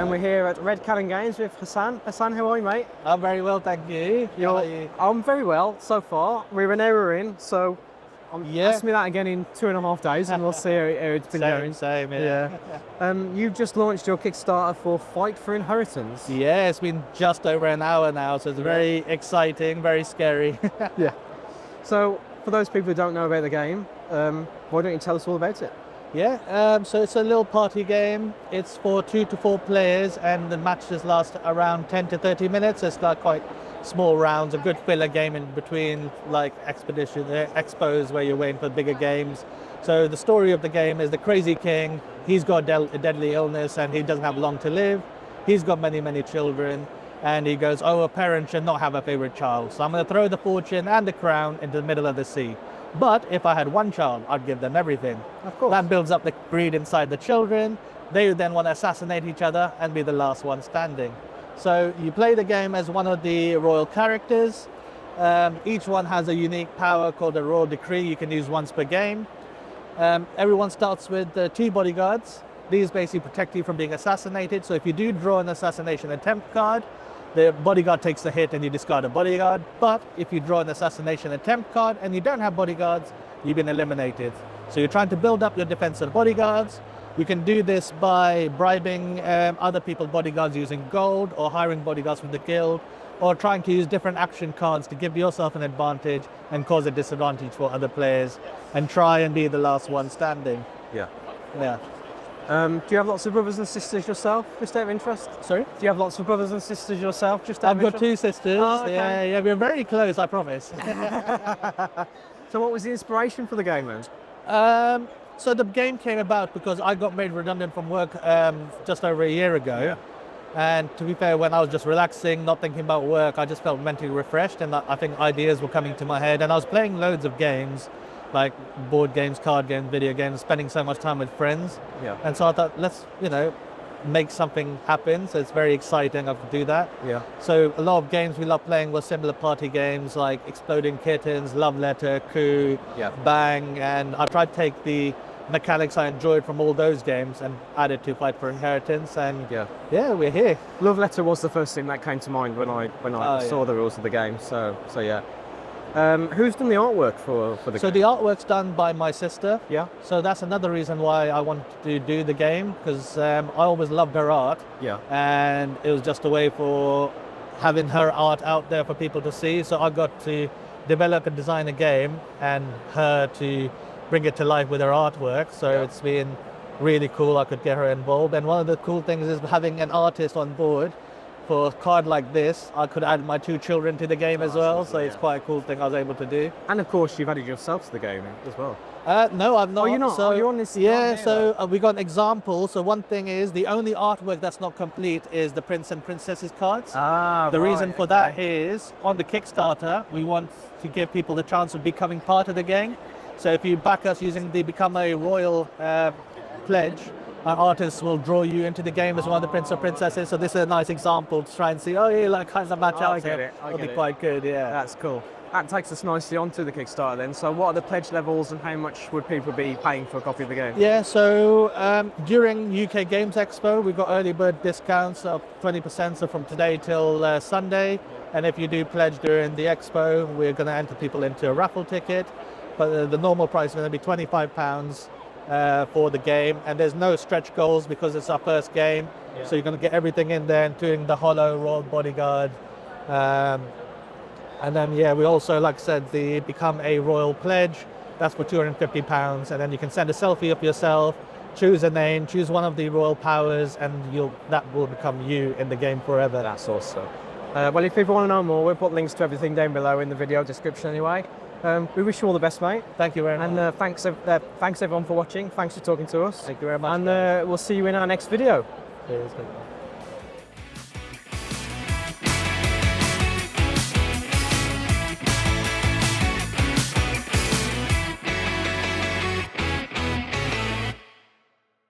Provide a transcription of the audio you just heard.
and we're here at Red Cannon Games with Hassan. Hassan, how are you, mate? I'm very well, thank you. How are you? I'm very well so far. We're an hour in, so ask me that again in 2.5 days and we'll see how it's been going. Same, You've just launched your Kickstarter for Fight for Inheritance. Yeah, it's been just over an hour now, so it's very exciting, very scary. Yeah. So, for those people who don't know about the game, why don't you tell us all about it? Yeah, so it's a little party game. It's for 2 to 4 players, and the matches last around 10 to 30 minutes. It's like quite small rounds, a good filler game in between, like expos where you're waiting for bigger games. So the story of the game is the crazy king. He's got a deadly illness and he doesn't have long to live. He's got many children, and he goes, oh, a parent should not have a favorite child. So I'm going to throw the fortune and the crown into the middle of the sea. But if I had one child, I'd give them everything. Of course. That builds up the greed inside the children. They then want to assassinate each other and be the last one standing. So you play the game as one of the royal characters. Each one has a unique power called a royal decree you can use once per game. Everyone starts with 2 bodyguards. These basically protect you from being assassinated. So if you do draw an assassination attempt card, the bodyguard takes the hit and you discard a bodyguard. But if you draw an assassination attempt card and you don't have bodyguards, you've been eliminated. So you're trying to build up your defensive bodyguards. You can do this by bribing other people's bodyguards using gold, or hiring bodyguards from the guild, or trying to use different action cards to give yourself an advantage and cause a disadvantage for other players, and try and be the last one standing. Yeah. Yeah. Do you have lots of brothers and sisters yourself, just out of interest? Sorry? Do you have lots of brothers and sisters yourself, just out I've of got 2 sisters. Oh, okay. Yeah, we're very close, I promise. So what was the inspiration for the game then? So the game came about because I got made redundant from work just over a year ago. Yeah. And to be fair, when I was just relaxing, not thinking about work, I just felt mentally refreshed, and I think ideas were coming to my head. And I was playing loads of games, like board games, card games, video games, spending so much time with friends. Yeah. And so I thought, let's, make something happen. So it's very exciting I could do that. Yeah. So a lot of games we love playing were similar party games like Exploding Kittens, Love Letter, Coup, Bang, and I tried to take the mechanics I enjoyed from all those games and add it to Fight for Inheritance, and we're here. Love Letter was the first thing that came to mind when I saw the rules of the game. So yeah. Who's done the artwork for the game? So the artwork's done by my sister. Yeah. So that's another reason why I wanted to do the game, because I always loved her art. Yeah. And it was just a way for having her art out there for people to see. So I got to develop and design a game, and her to bring it to life with her artwork. So it's been really cool. I could get her involved. And one of the cool things is having an artist on board. For a card like this, I could add my 2 children to the game as well, so it's quite a cool thing I was able to do. And of course, you've added yourself to the game as well. No, I'm not. Oh, you're not? So, you're on this? Yeah, so we got an example. So one thing is, the only artwork that's not complete is the Prince and Princesses cards. The reason for that is, on the Kickstarter, we want to give people the chance of becoming part of the game. So if you back us using the Become a Royal pledge, our artists will draw you into the game as one of the Prince or Princesses. So this is a nice example to try and see, kind of match out. I get it. It'll be quite good, yeah. That's cool. That takes us nicely onto the Kickstarter then. So what are the pledge levels and how much would people be paying for a copy of the game? Yeah, so during UK Games Expo, we've got early bird discounts of 20%, so from today till Sunday. And if you do pledge during the expo, we're going to enter people into a raffle ticket. But the normal price is going to be £25. For the game, and there's no stretch goals because it's our first game. So you're going to get everything in there, including the hollow royal bodyguard, and then we also, like I said, the Become a Royal pledge. That's for £250, and then you can send a selfie of yourself, choose a name, choose one of the royal powers, and that will become you in the game forever. That's awesome. Well, if people want to know more, we'll put links to everything down below in the video description anyway. We wish you all the best, mate. Thank you very much. And thanks everyone for watching. Thanks for talking to us. Thank you very much. And we'll see you in our next video. Cheers.